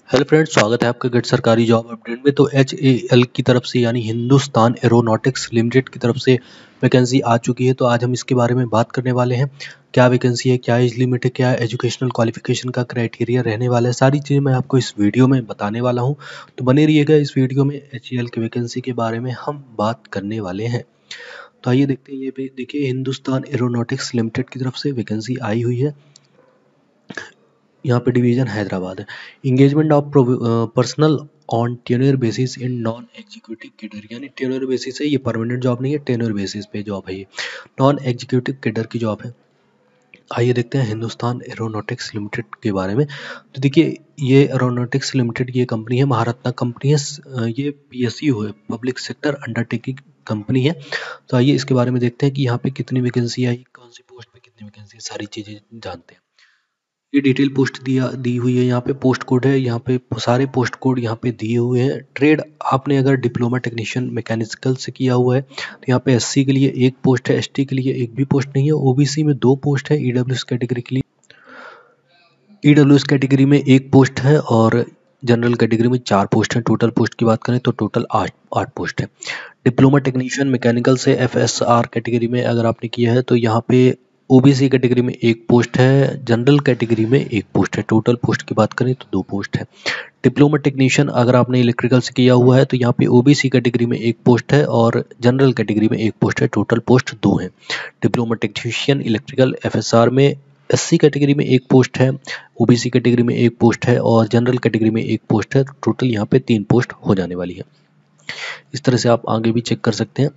Hello friends, स्वागत है आपका गट सरकारी जॉब अपडेट में। तो HAL की तरफ से यानी हिंदुस्तान एरोनॉटिक्स लिमिटेड की तरफ से वैकेंसी आ चुकी है। तो आज हम इसके बारे में बात करने वाले हैं। क्या वैकेंसी है, क्या एज लिमिट है, क्या एजुकेशनल क्वालिफिकेशन का क्राइटेरिया रहने वाला है, सारी चीज़ें मैं आपको इस वीडियो में बताने वाला हूँ। तो बने रहिएगा, इस वीडियो में HAL की वैकेंसी के बारे में हम बात करने वाले हैं। तो आइए देखते हैं। ये पे देखिए, हिंदुस्तान एरोनॉटिक्स लिमिटेड की तरफ से वैकेंसी आई हुई है। यहाँ पे डिवीजन हैदराबाद है। Engagement of personal on tenure basis in non executive cadre, यानी टेन्योर बेसिस है, ये परमानेंट जॉब नहीं है, टेन्योर बेसिस पे जॉब है, ये नॉन एग्जीक्यूटिव कैडर की जॉब है। आइए देखते हैं हिंदुस्तान एरोनॉटिक्स लिमिटेड के बारे में। तो देखिए, ये एरोनॉटिक्स लिमिटेड की ये कंपनी है, महारत्ना कंपनी है। ये PSU है, पब्लिक सेक्टर अंडरटेकिंग कंपनी है। तो आइए इसके बारे में देखते हैं कि यहाँ पे कितनी वैकेंसी आई, कौन सी पोस्ट पे कितनी वैकेंसी, सारी चीज़ें जानते हैं। ये डिटेल पोस्ट दी हुई है। यहाँ पे पोस्ट कोड है, यहाँ पे सारे पोस्ट कोड यहाँ पे दिए हुए हैं। ट्रेड आपने अगर डिप्लोमा टेक्नीशियन मैकेनिकल से किया हुआ है तो यहाँ पे SC के लिए एक पोस्ट है, ST के लिए एक भी पोस्ट नहीं है, OBC में 2 पोस्ट है, EWS कैटेगरी के लिए EWS कैटेगरी में एक पोस्ट है और जनरल कैटेगरी में 4 पोस्ट हैं। टोटल पोस्ट की बात करें तो टोटल 8 पोस्ट है। डिप्लोमा टेक्नीशियन मैकेनिकल से FSR कैटेगरी में अगर आपने किया है तो यहाँ पे OBC कैटेगरी में एक पोस्ट है, जनरल कैटेगरी में एक पोस्ट है। टोटल पोस्ट की बात करें तो 2 पोस्ट है। डिप्लोमा टेक्नीशियन अगर आपने इलेक्ट्रिकल से किया हुआ है तो यहाँ पे OBC कैटेगरी में एक पोस्ट है और जनरल कैटेगरी में एक पोस्ट है। टोटल पोस्ट 2 है। डिप्लोमा टेक्नीशियन इलेक्ट्रिकल FSR में SC कैटेगरी में एक पोस्ट है, OBC कैटेगरी में एक पोस्ट है और जनरल कैटेगरी में एक पोस्ट है। टोटल यहाँ पे 3 पोस्ट हो जाने वाली है। इस तरह से आप आगे भी चेक कर सकते हैं।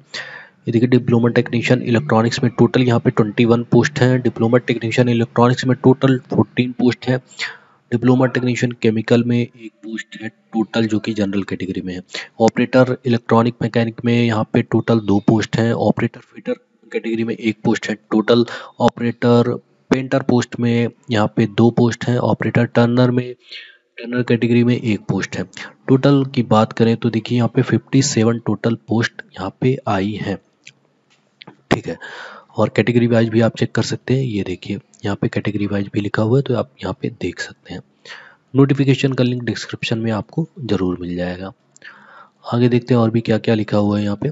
ये देखिए, डिप्लोमा टेक्नीशियन इलेक्ट्रॉनिक्स में टोटल यहाँ पे 21 पोस्ट हैं। डिप्लोमा टेक्नीशियन इलेक्ट्रॉनिक्स में टोटल 14 पोस्ट है। डिप्लोमा टेक्नीशियन केमिकल में एक पोस्ट है टोटल, जो कि जनरल कैटेगरी में है। ऑपरेटर इलेक्ट्रॉनिक मैकेनिक में यहाँ पे टोटल 2 पोस्ट हैं। ऑपरेटर फिटर कैटेगरी में एक पोस्ट है टोटल। ऑपरेटर पेंटर पोस्ट में यहाँ पे 2 पोस्ट हैं। ऑपरेटर टर्नर कैटेगरी में एक पोस्ट है। टोटल की बात करें तो देखिए, यहाँ पे 57 टोटल पोस्ट यहाँ पे आई है। ठीक है, और कैटेगरी वाइज भी आप चेक कर सकते हैं। ये देखिए, यहाँ पे कैटेगरी वाइज भी लिखा हुआ है, तो आप यहाँ पे देख सकते हैं। नोटिफिकेशन का लिंक डिस्क्रिप्शन में आपको जरूर मिल जाएगा। आगे देखते हैं और भी क्या क्या लिखा हुआ है यहाँ पे।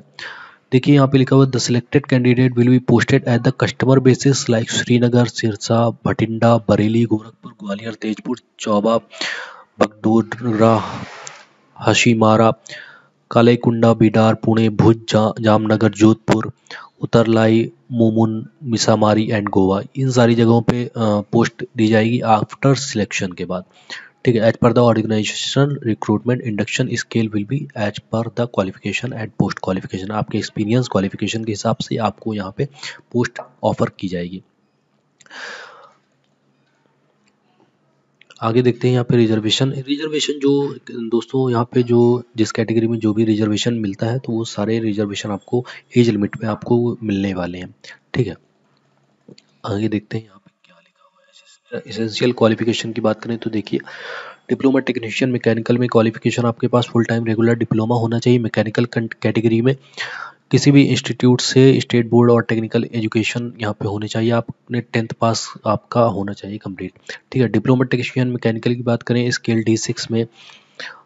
देखिए, यहाँ पे लिखा हुआ है, the selected candidate will be posted at the customer basis like Srinagar, Sirsa, Bathinda, Bareilly, Gorakhpur, Gwalior, Tezpur, Chabua, Bagdogra, Hasimara, Kalaikunda, Bidar, Pune, Bhuj, Jamnagar, Jodhpur, Uttarlai, Mamun, Misamari and Goa. इन सारी जगहों पे पोस्ट दी जाएगी आफ्टर सिलेक्शन के बाद। ठीक है, as per the organisation recruitment induction scale will be as per the qualification and post qualification. आपके एक्सपीरियंस क्वालिफिकेशन के हिसाब से आपको यहाँ पे पोस्ट ऑफर की जाएगी। आगे देखते हैं यहाँ पे रिजर्वेशन जो दोस्तों, यहाँ पे जो जिस कैटेगरी में जो भी रिजर्वेशन मिलता है तो वो सारे रिजर्वेशन आपको एज लिमिट में आपको मिलने वाले हैं। ठीक है, आगे देखते हैं यहाँ पे क्या लिखा हुआ है। एसेंशियल क्वालिफिकेशन की बात करें तो देखिए, डिप्लोमा टेक्नीशियन मैकेनिकल में क्वालिफिकेशन आपके पास फुल टाइम रेगुलर डिप्लोमा होना चाहिए। मैकेनिकल कैटेगरी में किसी भी इंस्टीट्यूट से स्टेट बोर्ड और टेक्निकल एजुकेशन यहाँ पे होने चाहिए। आप अपने 10th पास आपका होना चाहिए कंप्लीट। ठीक है, डिप्लोमा टेक्नीशियन मैकेनिकल की बात करें स्केल D6 में,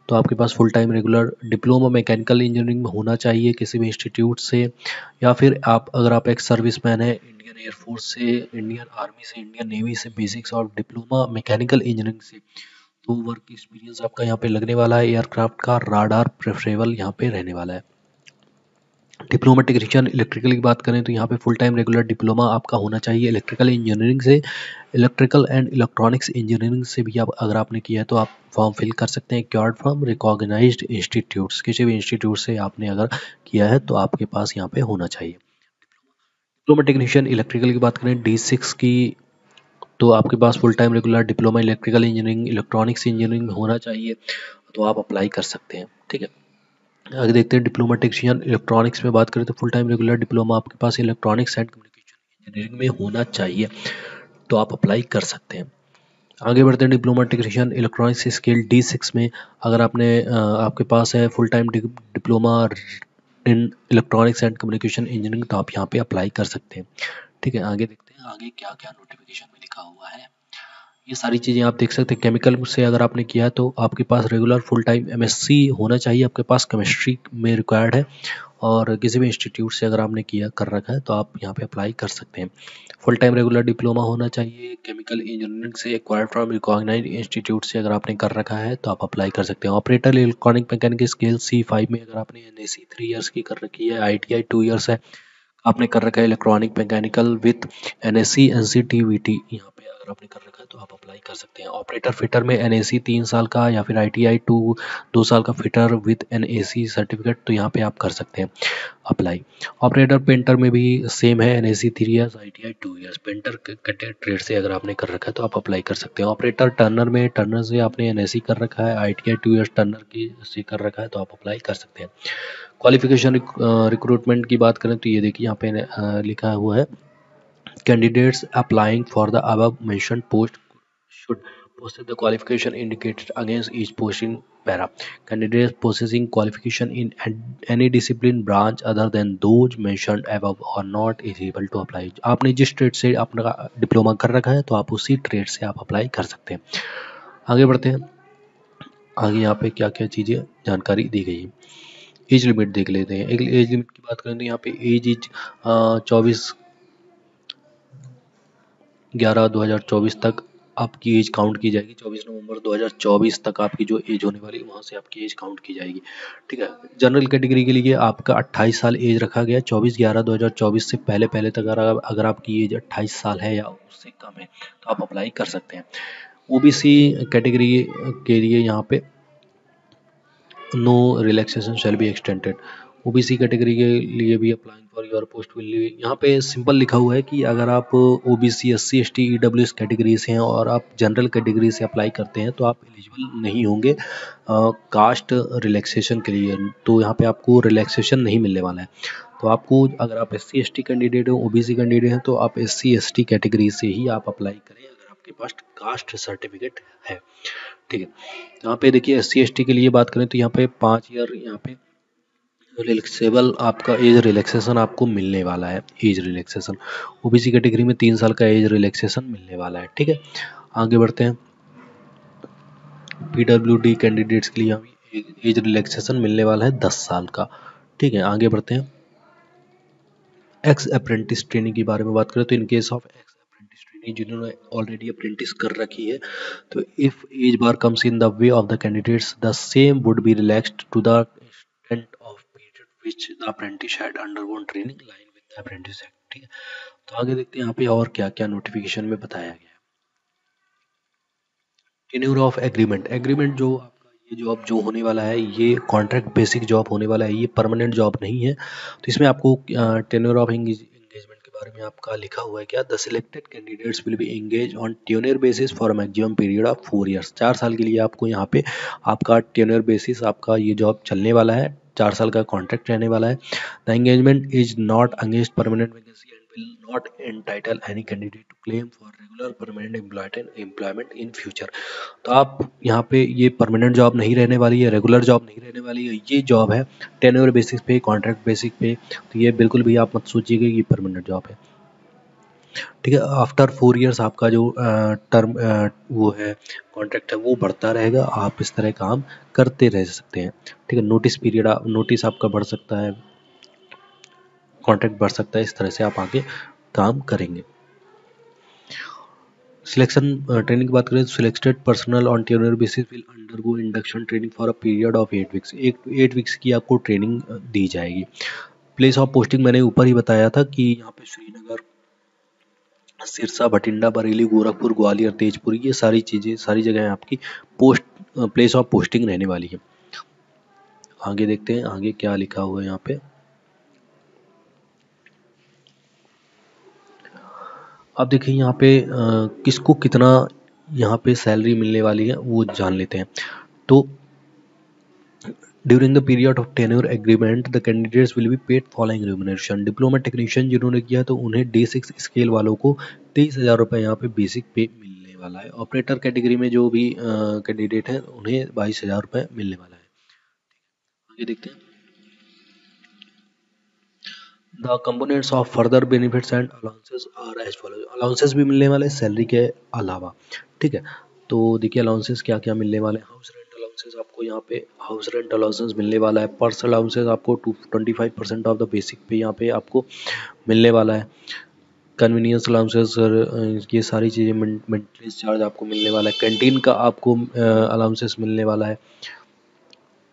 तो आपके पास full time regular diploma mechanical engineering में होना चाहिए किसी भी इंस्टीट्यूट से, या फिर आप अगर आप एक सर्विसमैन है इंडियन एयरफोर्स से, इंडियन आर्मी से, इंडियन नेवी से, बेसिक्स और डिप्लोमा मैकेनिकल इंजीनियरिंग से, तो वर्क एक्सपीरियंस आपका यहाँ पे लगने वाला है। एयरक्राफ्ट का राडार प्रेफरेबल यहाँ पे रहने वाला है। डिप्लोमा टेक्नीशियन इलेक्ट्रिकल की बात करें तो यहाँ पे फुल टाइम रेगुलर डिप्लोमा आपका होना चाहिए इलेक्ट्रिकल इंजीनियरिंग से। इलेक्ट्रिकल एंड इलेक्ट्रॉनिक्स इंजीनियरिंग से भी आप अगर आपने किया है तो आप फॉर्म फिल कर सकते हैं। क्योर्ड फ्रॉम रिकॉग्नाइज्ड इंस्टीट्यूट्स, किसी भी इंस्टीट्यूट से आपने अगर किया है तो आपके पास यहाँ पे होना चाहिए। डिप्लोमा टेक्नीशियन इलेक्ट्रिकल की बात करें D6 की, तो आपके पास full time regular diploma electrical engineering electronics engineering में होना चाहिए, तो आप अप्लाई कर सकते हैं। ठीक है, आगे देखते हैं डिप्लोमा टेक्नीशियन इलेक्ट्रॉनिक्स में बात करें तो फुल टाइम रेगुलर डिप्लोमा आपके पास इलेक्ट्रॉनिक्स एंड कम्युनिकेशन इंजीनियरिंग में होना चाहिए, तो आप अप्लाई कर सकते हैं। आगे बढ़ते हैं, diploma technician electronics scale D6 में अगर आपके पास है full time diploma in electronics and communication engineering, तो आप यहाँ पे अप्लाई कर सकते हैं। ठीक है, आगे देखते हैं आगे क्या क्या नोटिफिकेशन में लिखा हुआ है। ये सारी चीज़ें आप देख सकते हैं। केमिकल से अगर आपने किया है तो आपके पास रेगुलर फुल टाइम एमएससी होना चाहिए, आपके पास केमिस्ट्री में रिक्वायर्ड है। और किसी भी इंस्टीट्यूट से अगर आपने किया कर रखा है तो आप यहाँ पे अप्लाई कर सकते हैं। फुल टाइम रेगुलर डिप्लोमा होना चाहिए। केमिकल इंजीनियरिंग से एक्वायर्ड फ्रॉम रिकॉग्नाइज्ड इंस्टीट्यूट से अगर आपने कर रखा है तो आप अप्लाई कर सकते हैं। Operator electronic mechanical scale C5 में अगर आपने एनएसी 3 ईयर्स की कर रखी है, ITI 2 ईयर्स है, आपने कर रखा है electronic mechanical with NSC NCT VT, यहाँ पे अगर आपने कर रखा है तो आप अप्लाई कर सकते हैं। ऑपरेटर फिटर में NAC 3 साल का या फिर ITI 2 साल का फिटर विथ NAC सर्टिफिकेट, तो यहाँ पे आप कर सकते हैं अप्लाई। ऑपरेटर पेंटर में भी सेम है, NAC 3 years ITI 2 years. Painter trade से अगर आपने कर रखा है तो आप अप्लाई कर सकते हैं। ऑपरेटर टर्नर में, टर्नर से आपने NAC कर रखा है, ITI 2 ईयर्स टर्नर की से कर रखा है तो आप अप्लाई कर सकते हैं। क्वालिफिकेशन रिक्रूटमेंट की बात करें तो ये देखिए यहाँ पे लिखा हुआ है, candidates applying for the above mentioned post should possess the qualification indicated against each post in para. Candidates possessing qualification in any discipline branch other than those mentioned above are not eligible to apply. आपने जिस trade से अपना diploma कर रखा है तो आप उसी ट्रेड से आप अप्लाई कर सकते हैं। आगे बढ़ते हैं। आगे यहाँ पे क्या क्या चीज़ें जानकारी दी गई है। एज लिमिट देख लेते हैं। एक एज लिमिट की बात करें तो यहाँ पे एज 24/11/2024 तक आपकी एज काउंट की जाएगी। 24 नवंबर 2024 तक आपकी जो एज होने वाली है वहाँ से आपकी एज काउंट की जाएगी। ठीक है। जनरल कैटेगरी के लिए आपका 28 साल एज रखा गया। 24/11/2024 से पहले पहले तक अगर आपकी एज 28 साल है या उससे कम है तो आप अप्लाई कर सकते हैं। ओबीसी कैटेगरी के लिए यहाँ पे no relaxation shall be extended. OBC category के लिए भी applying for your post will, यहाँ पे सिंपल लिखा हुआ है कि अगर आप OBC SC ST EWS category से हैं और आप जनरल कैटेगरी से अप्लाई करते हैं तो आप एलिजिबल नहीं होंगे कास्ट रिलैक्सेशन के लिए। तो यहाँ पे आपको रिलैक्सेशन नहीं मिलने वाला है। तो आपको, अगर आप SC ST कैंडिडेट हो, ओबीसी कैंडिडेट हैं, तो आप SC ST कैटेगरी से ही आप अप्लाई करें अगर आपके पास कास्ट सर्टिफिकेट है। ठीक है। यहाँ पे देखिए SC ST के लिए बात करें तो यहाँ पे 5 ईयर यहाँ पे रिलैक्सेबल आपका एज रिलैक्सेशन आपको मिलने वाला है। एज रिलैक्सेशन ओबीसी कैटेगरी में 3 साल का एज रिलैक्सेशन मिलने वाला है। ठीक है। आगे बढ़ते हैं। PWD कैंडिडेट्स के लिए यहाँ भी एज रिलैक्सेशन मिलने वाला है 10 साल का। ठीक है। आगे बढ़ते हैं। एक्स अप्रेंटिस ट्रेनिंग के बारे में बात करें तो in case of ex apprentice training, जिन्होंने ऑलरेडी अप्रेंटिस कर रखी है, तो if age bar comes in the way of the candidates the same would be relaxed to the extent of period which the apprentice had undergone training line with the apprentice act. ठीक है। तो आगे देखते हैं यहाँ पे और क्या क्या नोटिफिकेशन में बताया गया है। टेन्योर ऑफ एग्रीमेंट, एग्रीमेंट जो आपका ये जॉब जो होने वाला है ये कॉन्ट्रैक्ट बेसिक जॉब होने वाला है, ये परमानेंट जॉब नहीं है। तो इसमें आपको टेन्योर ऑफ एंगेजमेंट के बारे में आपका लिखा हुआ है क्या, the selected candidates will be engage on tenure basis for maximum period of 4 years. 4 साल के लिए आपको यहाँ पे आपका टेन्योर बेसिस आपका ये जॉब चलने वाला है। 4 साल का कॉन्ट्रैक्ट रहने वाला है। The engagement is not against permanent vacancy and will not entitle any candidate to claim for regular permanent employment in future। तो आप यहाँ पे ये परमानेंट जॉब नहीं रहने वाली है, रेगुलर जॉब नहीं रहने वाली है, ये जॉब है टेन्योर बेसिस पे, कॉन्ट्रैक्ट बेसिस पे। तो ये बिल्कुल भी आप मत सोचिएगा ये परमानेंट जॉब है। ठीक है। आफ्टर 4 ईयर्स आपका जो टर्म वो है कॉन्ट्रैक्ट है वो बढ़ता रहेगा, आप इस तरह काम करते रह सकते हैं। ठीक है। नोटिस पीरियड, नोटिस आपका बढ़ सकता है, कॉन्ट्रैक्ट बढ़ सकता है, इस तरह से आप आगे काम करेंगे। सिलेक्शन ट्रेनिंग की बात करें तो selected personal on tenure basis will undergo induction training for a period of 8 weeks. 8 weeks की आपको ट्रेनिंग दी जाएगी। प्लेस ऑफ पोस्टिंग मैंने ऊपर ही बताया था कि यहाँ पे श्रीनगर, सिरसा, भटिंडा, बरेली, गोरखपुर, ग्वालियर, तेजपुर, ये सारी चीज़ें, सारी जगह आपकी पोस्ट प्लेस ऑफ पोस्टिंग रहने वाली है। आगे देखते हैं आगे क्या लिखा हुआ है यहाँ पे। अब देखिए यहाँ पे किसको कितना यहाँ पे सैलरी मिलने वाली है वो जान लेते हैं। तो during the period of tenure agreement the candidates will be paid following remuneration. Diploma technician जिन्होंने किया तो उन्हें D6 स्केल वालों को 23,000 रुपये यहाँ पे बेसिक पे मिलने वाला है। ऑपरेटर कैटेगरी में जो भी कैंडिडेट हैं उन्हें 22,000 रुपये मिलने वाला है। आगे देखते हैं। The components of further benefits and allowances are as follows. Allowances भी मिलने वाले सैलरी के अलावा। ठीक है। तो देखिए अलाउंसेस क्या क्या मिलने वाले हैं। हाउस रेंट अलाउंसेस आपको यहाँ पे हाउस रेंट अलाउंसेस मिलने वाला है। पर्स अलाउंसेस आपको 25% ऑफ द बेसिक पे यहाँ पे आपको मिलने वाला है। कन्वीनियंस अलाउंसेस ये सारी चीज़ें, मेंटेनेंस चार्ज आपको मिलने वाला है। कैंटीन का आपको अलाउंसेस मिलने वाला है।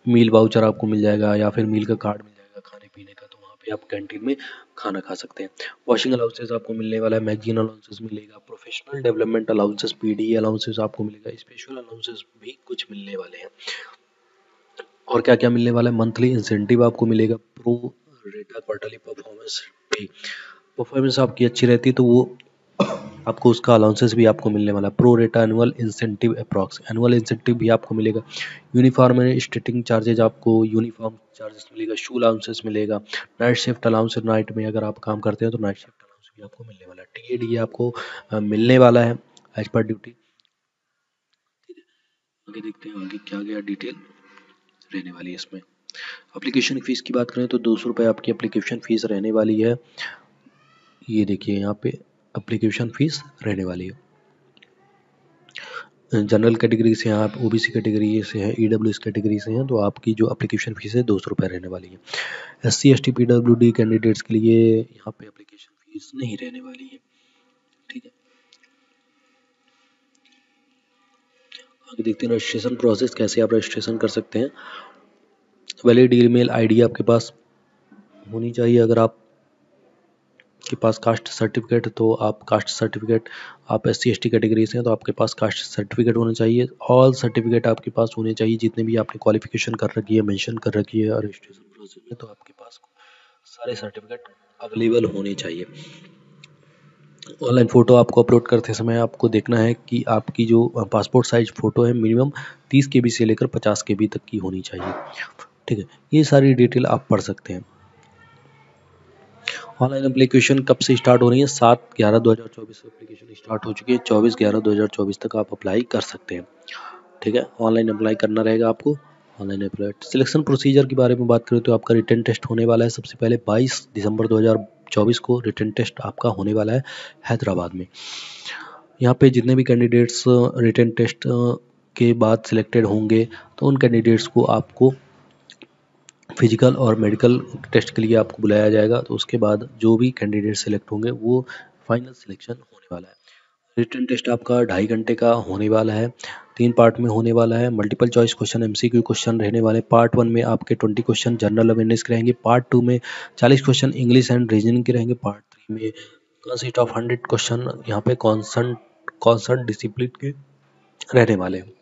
मील वाउचर आपको मिल जाएगा या फिर मील का कार्ड मिल जाएगा खाने पीने का, तो वहाँ पे आप कैंटीन में खाना खा सकते हैं। वॉशिंग अलाउंसेस आपको मिलने वाला है। मैगजीन अलाउंसेस मिलेगा। Professional development allowances PD allowances आपको मिलेगा। स्पेशल अलाउंसेस भी कुछ मिलने वाले हैं। और क्या क्या मिलने वाला है, मंथली इंसेंटिव आपको मिलेगा। प्रो रेटा क्वार्टरली परफॉर्मेंस पे, परफॉर्मेंस आपकी अच्छी रहती है तो वो आपको उसका अलाउंसेस भी आपको मिलने वाला है। प्रो रेटा annual incentive approx, annual incentive भी आपको मिलेगा। यूनिफॉर्म एंड स्टेटिंग चार्जेज आपको यूनिफॉर्म चार्जेस मिलेगा। शू अलाउंसेस मिलेगा। नाइट शिफ्ट अलाउंस, नाइट में अगर आप काम करते हैं तो नाइट शिफ्ट अलाउंस भी आपको मिलने वाला है। टीएडी आपको मिलने वाला है एज पर ड्यूटी। आगे देखते हैं आगे क्या क्या डिटेल रहने वाली है इसमें। एप्लीकेशन फीस की बात करें तो 200 रुपये आपकी एप्लीकेशन फीस रहने वाली है। ये देखिए यहाँ पे एप्लीकेशन फीस रहने वाली है। जनरल कैटेगरी से हैं आप, ओबीसी कैटेगरी से हैं, ईडब्ल्यूएस कैटेगरी से हैं, तो आपकी जो एप्लीकेशन फीस है 200 रुपये रहने वाली है। एससी एसटी पीडब्ल्यूडी कैंडिडेट्स के लिए यहाँ पे एप्लीकेशन फीस नहीं रहने वाली है। ठीक है, आगे देखते हैं रजिस्ट्रेशन प्रोसेस, कैसे आप रजिस्ट्रेशन कर सकते हैं। वैलिड ईमेल आईडी आपके पास होनी चाहिए। अगर आप के पास कास्ट सर्टिफिकेट तो आप कास्ट सर्टिफिकेट, आप एससी एसटी कैटेगरी से हैं तो आपके पास कास्ट सर्टिफिकेट होना चाहिए। ऑल सर्टिफिकेट आपके पास होने चाहिए जितने भी आपने क्वालिफिकेशन कर रखी है, मेंशन कर रखी है रजिस्ट्रेशन प्रोसेस में, तो आपके पास सारे सर्टिफिकेट अवेलेबल होने चाहिए। ऑनलाइन फ़ोटो आपको अपलोड करते समय आपको देखना है कि आपकी जो पासपोर्ट साइज फ़ोटो है मिनिमम 30 KB से लेकर 50 KB तक की होनी चाहिए। ठीक है, ये सारी डिटेल आप पढ़ सकते हैं। ऑनलाइन एप्लीकेशन कब से स्टार्ट हो रही है? 7/11/2024 से एप्लीकेशन स्टार्ट हो चुकी है। 24/11/2024 तक आप अप्लाई कर सकते हैं। ठीक है, ऑनलाइन अप्लाई करना रहेगा आपको। ऑनलाइन अप्लाई सिलेक्शन प्रोसीजर के बारे में बात करें तो आपका रिटन टेस्ट होने वाला है। सबसे पहले 22 दिसंबर 2024 को रिटन टेस्ट आपका होने वाला है हैदराबाद में। यहाँ पे जितने भी कैंडिडेट्स रिटन टेस्ट के बाद सिलेक्टेड होंगे तो उन कैंडिडेट्स को आपको फिजिकल और मेडिकल टेस्ट के लिए आपको बुलाया जाएगा। तो उसके बाद जो भी कैंडिडेट सेलेक्ट होंगे वो फाइनल सिलेक्शन होने वाला है। रिटन टेस्ट आपका 2.5 घंटे का होने वाला है। 3 पार्ट में होने वाला है। Multiple choice question MCQ question रहने वाले। पार्ट 1 में आपके 20 क्वेश्चन जनरल अवेयरनेस के रहेंगे। पार्ट 2 में 40 क्वेश्चन इंग्लिश एंड रीजनिंग के रहेंगे। पार्ट 3 में कंसिस्ट ऑफ 100 क्वेश्चन यहाँ पे कॉन्सर्न डिसिप्लिन के रहने वाले हैं।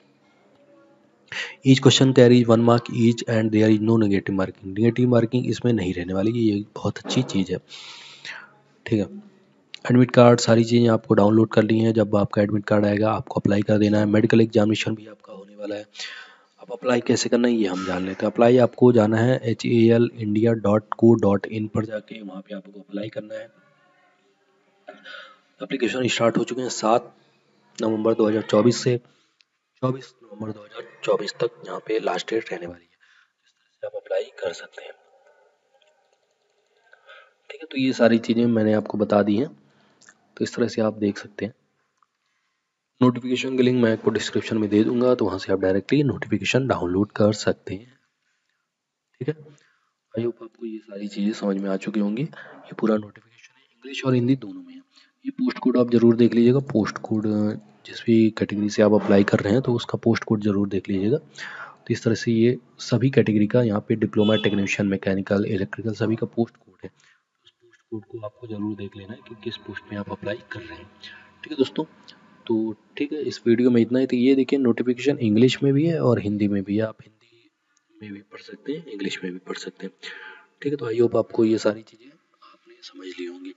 Each question carry 1 mark each and there is no negative marking. Negative marking इसमें नहीं रहने वाली, ये बहुत अच्छी चीज़ है। ठीक है, एडमिट कार्ड सारी चीज़ें आपको डाउनलोड कर ली हैं। जब आपका एडमिट कार्ड आएगा आपको अप्लाई कर देना है। मेडिकल एग्जामिनेशन भी आपका होने वाला है। अब अप्लाई कैसे करना है ये हम जान लेते हैं। अप्लाई आपको जाना है HALindia.co.in पर जाके, वहाँ पे आपको अप्लाई करना है। एप्लीकेशन स्टार्ट हो चुके हैं 7 नवंबर 2024 से 24 नवंबर 2024 तक यहाँ पे लास्ट डेट रहने वाली है। इस तरह से आप अप्लाई कर सकते हैं। ठीक है, तो ये सारी चीज़ें मैंने आपको बता दी हैं, तो इस तरह से आप देख सकते हैं। नोटिफिकेशन की लिंक मैं आपको डिस्क्रिप्शन में दे दूंगा, तो वहाँ से आप डायरेक्टली नोटिफिकेशन डाउनलोड कर सकते हैं। ठीक है, आई होप आपको ये सारी चीज़ें समझ में आ चुकी होंगी। ये पूरा नोटिफिकेशन है, इंग्लिश और हिंदी दोनों में है। ये पोस्ट कोड आप ज़रूर देख लीजिएगा। पोस्ट कोड जिस भी कैटेगरी से आप अप्लाई कर रहे हैं तो उसका पोस्ट कोड ज़रूर देख लीजिएगा। तो इस तरह से ये सभी कैटेगरी का यहाँ पे डिप्लोमा टेक्नीशियन मैकेनिकल इलेक्ट्रिकल सभी का पोस्ट कोड है। उस पोस्ट कोड को आपको ज़रूर देख लेना है कि किस पोस्ट में आप अप्लाई कर रहे हैं। ठीक है दोस्तों, तो ठीक है, इस वीडियो में इतना ही। तो ये देखिए नोटिफिकेशन इंग्लिश में भी है और हिंदी में भी है। आप हिंदी में भी पढ़ सकते हैं, इंग्लिश में भी पढ़ सकते हैं। ठीक है, तो आई होप आपको ये सारी चीज़ें आपने समझ ली होंगी।